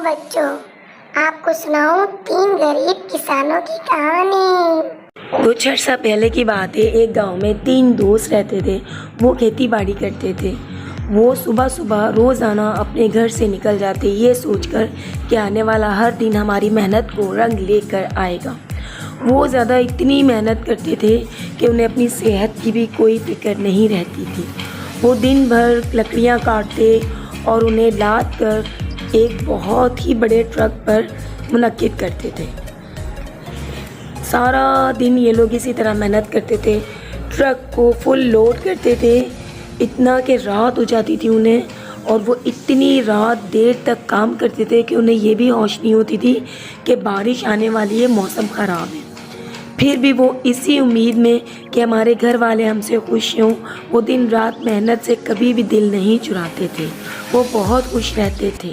بچوں، آپ کو سناؤں 3 غریب کسانوں کی کہانی۔ کچھ عرصہ پہلے کی بات ہے، ایک گاؤں میں 3 دوست رہتے تھے۔ وہ کھیتی باڑی کرتے تھے۔ وہ صبح صبح روزانہ اپنے گھر سے نکل جاتے یہ سوچ کر کہ آنے والا ہر دن ہماری محنت کو رنگ لے کر آئے گا۔ وہ زیادہ اتنی محنت کرتے تھے کہ انہیں اپنی صحت کی بھی کوئی فکر نہیں رہتی تھی۔ وہ دن بھر لکڑیاں کاٹتے اور انہیں لاد کر ایک بہت ہی بڑے ٹرک پر منعقد کرتے تھے۔ سارا دن یہ لوگ اسی طرح محنت کرتے تھے، ٹرک کو فل لوڈ کرتے تھے، اتنا کہ رات ہو جاتی تھی انہیں، اور وہ اتنی رات دیر تک کام کرتے تھے کہ انہیں یہ بھی ہوش نہیں ہوتی تھی کہ بارش آنے والی ہے، موسم خراب ہے۔ پھر بھی وہ اسی امید میں کہ ہمارے گھر والے ہم سے خوش ہوں، وہ دن رات محنت سے کبھی بھی دل نہیں چراتے تھے۔ وہ بہت خوش رہتے تھے۔